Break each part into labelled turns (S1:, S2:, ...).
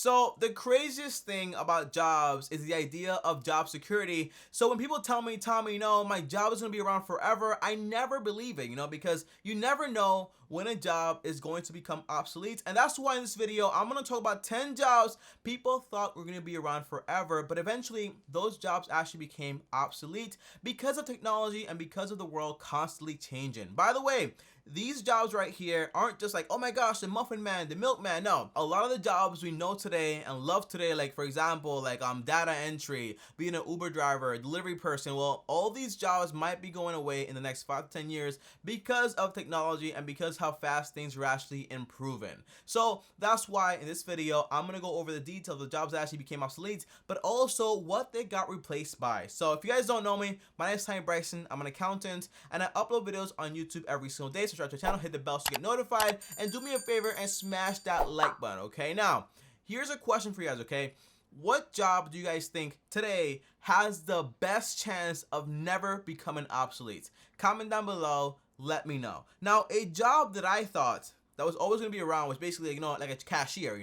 S1: So the craziest thing about jobs is the idea of job security. So when people tell me, Tommy, my job is going to be around forever, I never believe it, because you never know when a job is going to become obsolete. And that's why in this video, I'm going to talk about 10 jobs people thought were going to be around forever, but eventually those jobs actually became obsolete because of technology and because of the world constantly changing. By the way, these jobs right here aren't just like, oh my gosh, the muffin man, the milkman. No, a lot of the jobs we know today and love today, like for example, like data entry, being an Uber driver, a delivery person, well, all these jobs might be going away in the next 5 to 10 years because of technology and because how fast things are actually improving. So that's why in this video, I'm gonna go over the details of the jobs that actually became obsolete, but also what they got replaced by. So if you guys don't know me, my name is TommyBryson. I'm an accountant and I upload videos on YouTube every single day. Subscribe to the channel, hit the bell to get notified, and do me a favor and smash that like button, okay? Now, here's a question for you guys, okay? What job do you guys think today has the best chance of never becoming obsolete? Comment down below, let me know. Now, a job that I thought that was always going to be around was basically, like a cashier,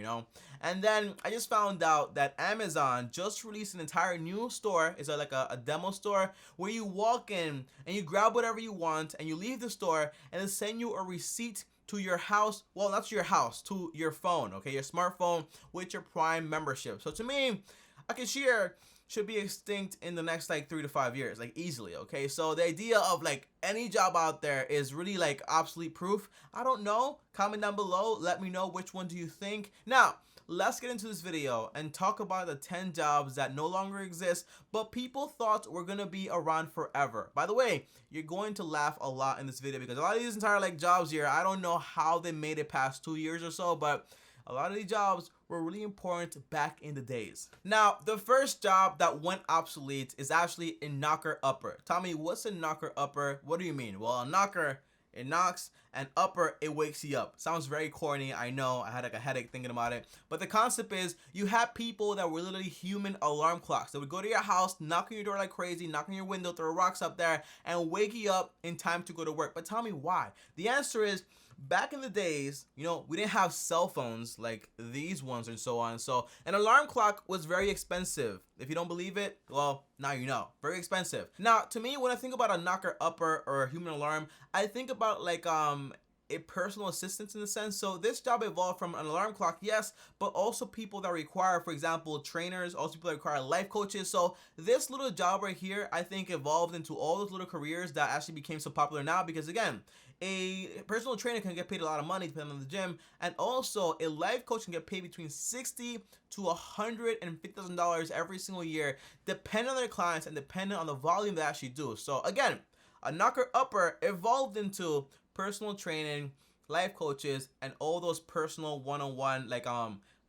S1: And then I just found out that Amazon just released an entire new store. It's like a demo store where you walk in and you grab whatever you want and you leave the store and they send you a receipt to your house. Well, not to your house, to your phone, okay? Your smartphone with your Prime membership. So to me, a cashier should be extinct in the next like 3 to 5 years, like easily, okay? So the idea of like any job out there is really like obsolete proof. I don't know. Comment down below. Let me know which one do you think. Now, let's get into this video and talk about the 10 jobs that no longer exist, but people thought were gonna be around forever. By the way, you're going to laugh a lot in this video because a lot of these entire like jobs here, I don't know how they made it past 2 years or so, but a lot of these jobs were really important back in the days. Now, the first job that went obsolete is actually a knocker upper. Tommy, what's a knocker upper? What do you mean? Well, a knocker, it knocks, and upper, it wakes you up. Sounds very corny, I know. I had like a headache thinking about it. But the concept is you have people that were literally human alarm clocks. They would go to your house, knock on your door like crazy, knock on your window, throw rocks up there, and wake you up in time to go to work. But tell me why? The answer is, back in the days, we didn't have cell phones like these ones and so on. So an alarm clock was very expensive. If you don't believe it, well, now you know. Very expensive. Now, to me, when I think about a knocker upper or a human alarm, I think about like a personal assistant in a sense. So this job evolved from an alarm clock, yes, but also people that require, for example, trainers, also people that require life coaches. So this little job right here, I think evolved into all those little careers that actually became so popular now because again, a personal trainer can get paid a lot of money depending on the gym, and also a life coach can get paid between $60,000 to $150,000 every single year, depending on their clients and depending on the volume they actually do. So again, a knocker upper evolved into personal training, life coaches, and all those personal one-on-one like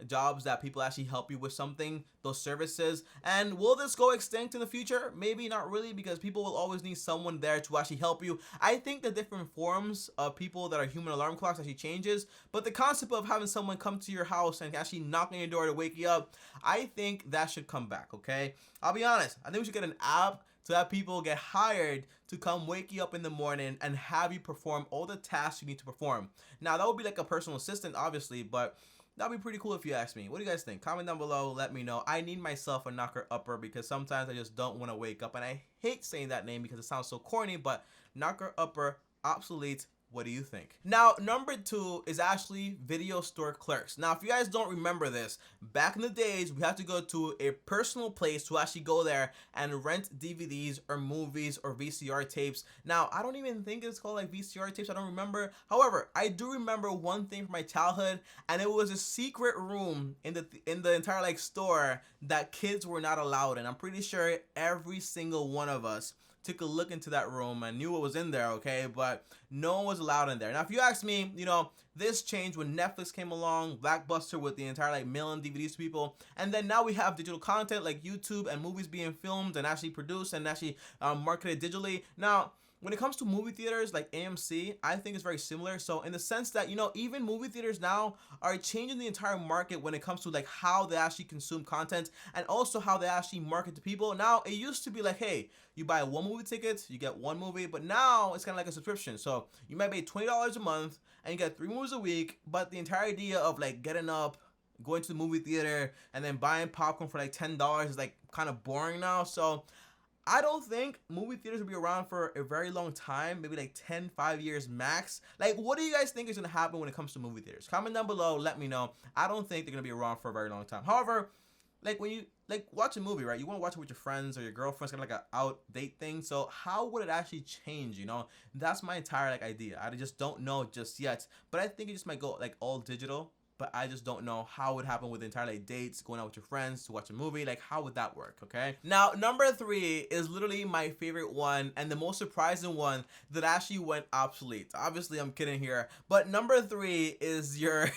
S1: jobs that people actually help you with something, those services. And will this go extinct in the future? Maybe not really, because people will always need someone there to actually help you. I think the different forms of people that are human alarm clocks actually changes, but the concept of having someone come to your house and actually knock on your door to wake you up, I think that should come back, okay? I'll be honest, I think we should get an app to have people get hired to come wake you up in the morning and have you perform all the tasks you need to perform. Now, that would be like a personal assistant, obviously, but that'd be pretty cool if you ask me. What do you guys think? Comment down below, let me know. I need myself a knocker upper because sometimes I just don't want to wake up, and I hate saying that name because it sounds so corny, but knocker upper, obsolete. What do you think? Now, number 2 is actually video store clerks. Now, if you guys don't remember this, back in the days, we had to go to a personal place to actually go there and rent DVDs or movies or VCR tapes. Now, I don't even think it's called like VCR tapes. I don't remember. However, I do remember one thing from my childhood, and it was a secret room in the entire like store that kids were not allowed in. I'm pretty sure every single one of us took a look into that room and knew what was in there, okay? But no one was allowed in there. Now, if you ask me, this changed when Netflix came along, Blockbuster with the entire like mailing DVDs to people, and then now we have digital content like YouTube and movies being filmed and actually produced and actually marketed digitally. Now, when it comes to movie theaters like AMC, I think it's very similar. So in the sense that, even movie theaters now are changing the entire market when it comes to like how they actually consume content and also how they actually market to people. Now, it used to be like, hey, you buy one movie ticket, you get one movie, but now it's kind of like a subscription. So you might pay $20 a month and you get 3 movies a week, but the entire idea of like getting up, going to the movie theater and then buying popcorn for like $10 is like kind of boring now. So I don't think movie theaters will be around for a very long time, maybe like 10, 5 years max. Like, what do you guys think is going to happen when it comes to movie theaters? Comment down below, let me know. I don't think they're going to be around for a very long time. However, like when you like watch a movie, right? You want to watch it with your friends or your girlfriends, kind of like an out date thing. So how would it actually change? You know, that's my entire like idea. I just don't know just yet, but I think it just might go like all digital. But I just don't know how it would happen with the entire like dates, going out with your friends to watch a movie. Like, how would that work? Okay. Now, number 3 is literally my favorite one and the most surprising one that actually went obsolete. Obviously, I'm kidding here, but number 3 is your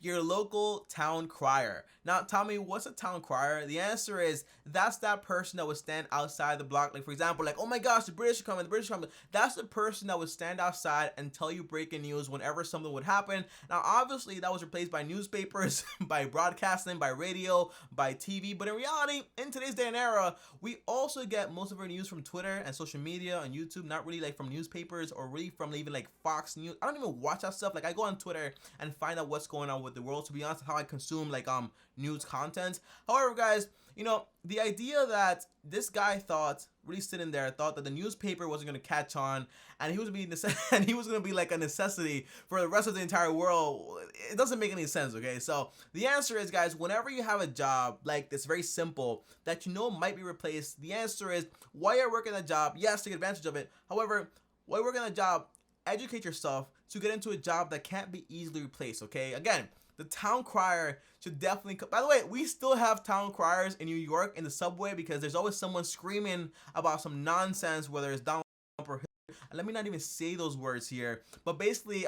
S1: your local town crier. Now, Tommy, what's a town crier? The answer is that's that person that would stand outside the block. Like, for example, like, oh my gosh, the British are coming, the British are coming. That's the person that would stand outside and tell you breaking news whenever something would happen. Now, obviously, that was replaced by newspapers, by broadcasting, by radio, by TV. But in reality, in today's day and era, we also get most of our news from Twitter and social media and YouTube, not really like from newspapers or really from even like Fox News. I don't even watch that stuff. Like, I go on Twitter and find out what's going on with the world. To be honest, how I consume like news content. However, guys, you know, the idea that this guy thought, really sitting there, thought that the newspaper wasn't going to catch on and he was going to be like a necessity for the rest of the entire world, it doesn't make any sense, okay? So the answer is, guys, whenever you have a job like this, very simple, that you know might be replaced, the answer is, while you're working a job, yes, take advantage of it. However, while you're working a job, educate yourself to get into a job that can't be easily replaced, okay? Again, the town crier should definitely by the way, we still have town criers in New York in the subway because there's always someone screaming about some nonsense, whether it's Donald Trump or Hitler. And let me not even say those words here, but basically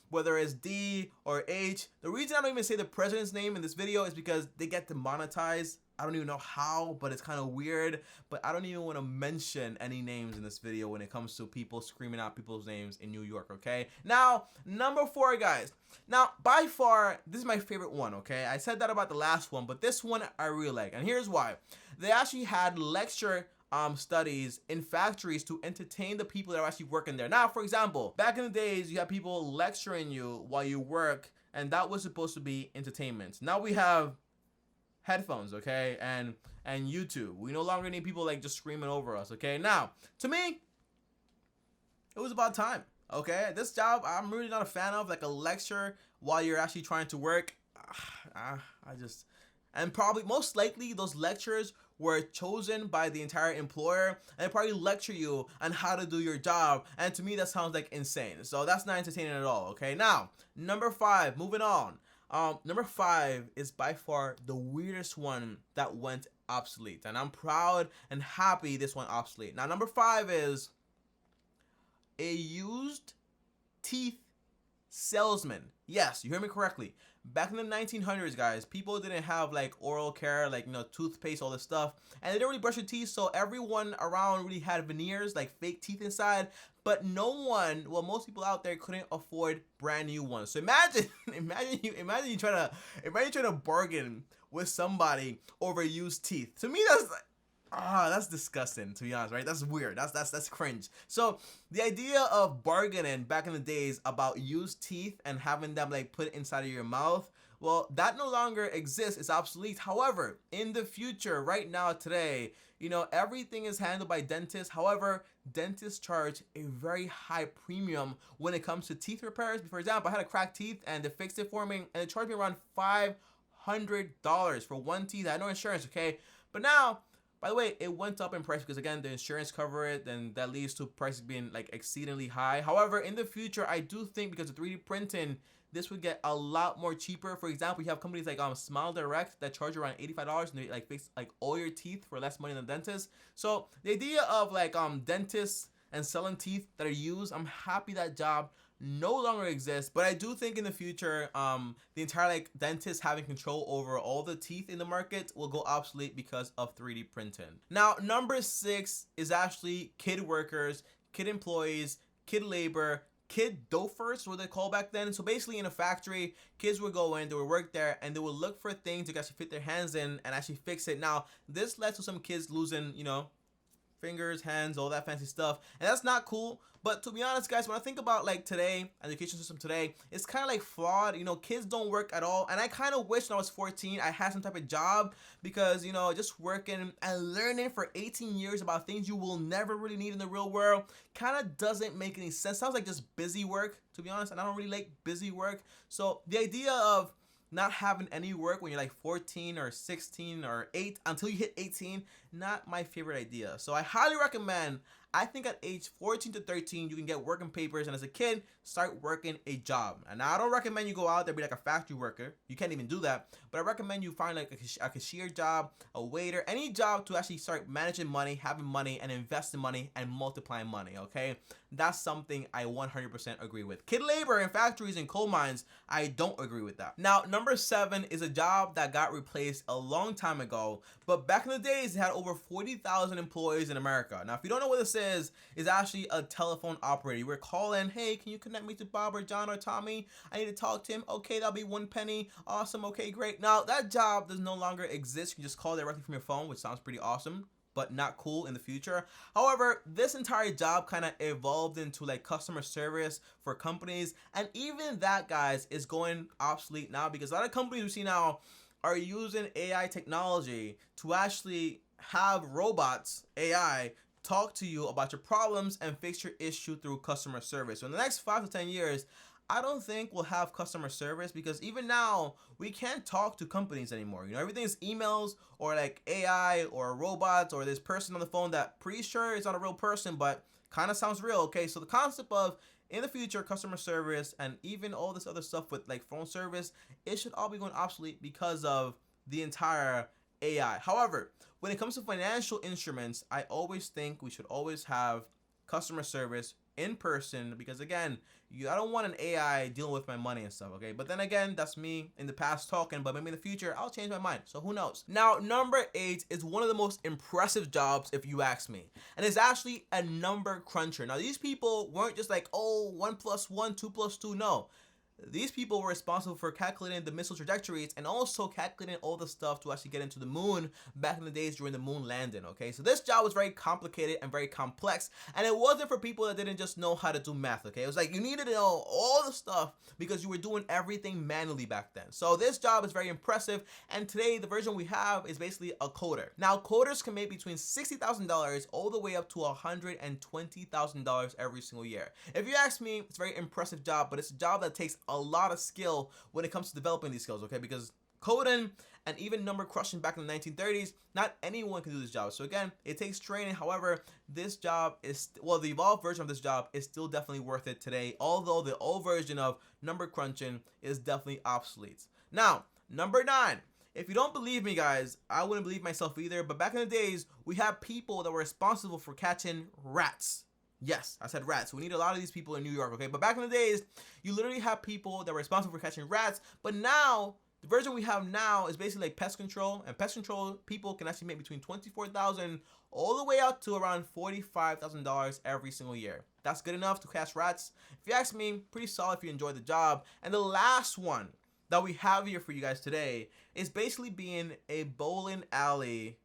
S1: whether it's D or H. The reason I don't even say the president's name in this video is because they get demonetized. I don't even know how, but it's kind of weird. But I don't even want to mention any names in this video when it comes to people screaming out people's names in New York, okay? Now, number 4, guys. Now, by far, this is my favorite one, okay? I said that about the last one, but this one I really like. And here's why. They actually had lecture studies in factories to entertain the people that are actually working there. Now, for example, back in the days, you had people lecturing you while you work, and that was supposed to be entertainment. Now we have headphones, okay, and YouTube. We no longer need people like just screaming over us, okay? Now, to me, it was about time, okay? This job, I'm really not a fan of, like a lecture while you're actually trying to work. And probably, most likely, those lectures were chosen by the entire employer, and they probably lecture you on how to do your job, and to me, that sounds like insane. So that's not entertaining at all, okay? Now, number 5, moving on. Number 5 is by far the weirdest one that went obsolete, and I'm proud and happy this went obsolete. Now, number 5 is a used teeth salesman. Yes, you heard me correctly. Back in the 1900s, guys, people didn't have like oral care, like, you know, toothpaste, all this stuff, and they didn't really brush their teeth, so everyone around really had veneers, like fake teeth inside, but no one, well, most people out there couldn't afford brand new ones. So imagine you trying to bargain with somebody over used teeth. To me, that's like, that's disgusting, to be honest, right? That's weird. That's cringe. So the idea of bargaining back in the days about used teeth and having them like put inside of your mouth, well, that no longer exists. It's obsolete. However, in the future, right now, today, you know, everything is handled by dentists. However, dentists charge a very high premium when it comes to teeth repairs. For example, I had a cracked teeth and they fixed it for me, and they charged me around $500 for one teeth. I had no insurance, okay? But now, by the way, it went up in price because, again, the insurance cover it, and that leads to prices being like exceedingly high. However, in the future, I do think because of 3D printing, this would get a lot more cheaper. For example, you have companies like Smile Direct that charge around $85 and they like fix like all your teeth for less money than dentists. So the idea of like dentists and selling teeth that are used, I'm happy that job no longer exists. But I do think in the future, the entire like dentist having control over all the teeth in the market will go obsolete because of 3D printing. Now, number 6 is actually kid workers, kid employees, kid labor, kid dofers, what they call back then. So basically, in a factory, kids would go in, they would work there, and they would look for things to actually fit their hands in and actually fix it. Now, this led to some kids losing, you know, fingers, hands, all that fancy stuff, and that's not cool. But to be honest, guys, when I think about like today, education system today, it's kind of like flawed. You know, kids don't work at all, and I kind of wish when I was 14 I had some type of job, because you know, just working and learning for 18 years about things you will never really need in the real world kind of doesn't make any sense. Sounds like just busy work, to be honest, and I don't really like busy work. So the idea of not having any work when you're like 14 or 16 or 8 until you hit 18, not my favorite idea. So I highly recommend, I think at age 14 to 13 you can get working papers, and as a kid start working a job. And now I don't recommend you go out there be like a factory worker, you can't even do that, but I recommend you find like a cashier job, a waiter, any job to actually start managing money, having money, and investing money and multiplying money. Okay, that's something I 100% agree with. Kid labor in factories and coal mines, I don't agree with that. Now number 7 is a job that got replaced a long time ago, but back in the days it had over 40,000 employees in America. Now if you don't know what this is actually a telephone operator. You were calling, hey, can you connect me to Bob or John or Tommy? I need to talk to him. Okay, that'll be 1 penny. Awesome. Okay, great. Now that job does no longer exist. You can just call directly from your phone, which sounds pretty awesome, but not cool in the future. However, this entire job kind of evolved into like customer service for companies, and even that, guys, is going obsolete now, because a lot of companies we see now are using AI technology to actually have robots, AI, talk to you about your problems and fix your issue through customer service. So in the next 5 to 10 years, I don't think we'll have customer service, because even now we can't talk to companies anymore. You know, everything is emails or like AI or robots or this person on the phone that pretty sure is not a real person but kind of sounds real. Okay, so the concept of in the future customer service and even all this other stuff with like phone service, it should all be going obsolete because of the entire AI. However, when it comes to financial instruments, I always think we should always have customer service in person, because again, I don't want an AI dealing with my money and stuff. Okay, but then again, that's me in the past talking, but maybe in the future I'll change my mind, so who knows. Now number 8 is one of the most impressive jobs if you ask me, and it's actually a number cruncher. Now these people weren't just like, oh, 1 plus 1 2 plus 2. No, these people were responsible for calculating the missile trajectories and also calculating all the stuff to actually get into the moon back in the days during the moon landing. Okay, so this job was very complicated and very complex, and it wasn't for people that didn't just know how to do math. Okay, it was like you needed to know all the stuff because you were doing everything manually back then. So this job is very impressive, and today the version we have is basically a coder. Now coders can make between $60,000 all the way up to $120,000 every single year. If you ask me, it's a very impressive job, but it's a job that takes a lot of skill when it comes to developing these skills. Okay, because coding and even number crushing back in the 1930s, not anyone can do this job. So again, it takes training. However, this job is, well, the evolved version of this job is still definitely worth it today, although the old version of number crunching is definitely obsolete. Now number 9, if you don't believe me, guys, I wouldn't believe myself either, but back in the days we had people that were responsible for catching rats. Yes, I said rats. We need a lot of these people in New York, okay? But back in the days, you literally have people that were responsible for catching rats. But now, the version we have now is basically like pest control. And pest control people can actually make between $24,000 all the way up to around $45,000 every single year. That's good enough to catch rats. If you ask me, pretty solid if you enjoy the job. And the last one that we have here for you guys today is basically being a bowling alley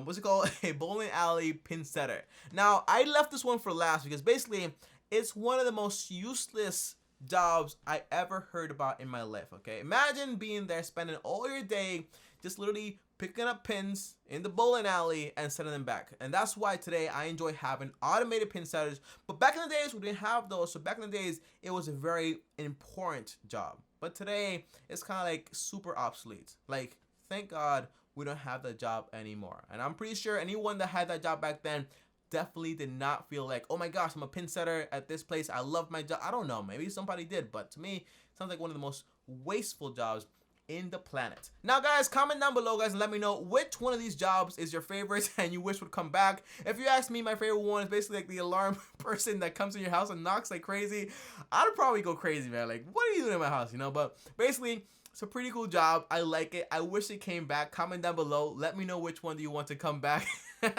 S1: what's it called? A bowling alley pin setter. Now, I left this one for last because basically it's one of the most useless jobs I ever heard about in my life. Okay, imagine being there, spending all your day just literally picking up pins in the bowling alley and setting them back. And that's why today I enjoy having automated pin setters. But back in the days we didn't have those. So back in the days it was a very important job. But today it's kind of like super obsolete. Like, thank God we don't have that job anymore. And I'm pretty sure anyone that had that job back then definitely did not feel like, oh my gosh, I'm a pin setter at this place, I love my job. I don't know, maybe somebody did, but to me it sounds like one of the most wasteful jobs in the planet. Now guys, comment down below, guys, and let me know which one of these jobs is your favorite and you wish would come back. If you ask me, my favorite one is basically like the alarm person that comes in your house and knocks like crazy. I'd probably go crazy, man. Like, what are you doing in my house, you know? But basically, It's a pretty cool job. I like it. I wish it came back. Comment down below. Let me know which one do you want to come back. And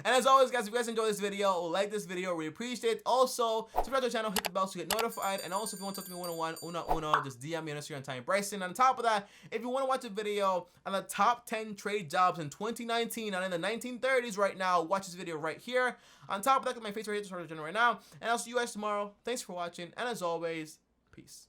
S1: as always, guys, if you guys enjoyed this video, like this video, we appreciate it. Also, subscribe to the channel, hit the bell so you get notified. And also, if you want to talk to me one-on-one, just DM me on Instagram, TommyBryson. On top of that, if you want to watch a video on the top 10 trade jobs in 2019 and in the 1930s right now, watch this video right here. On top of that, my face right here, right now. And I'll see you guys tomorrow. Thanks for watching. And as always, peace.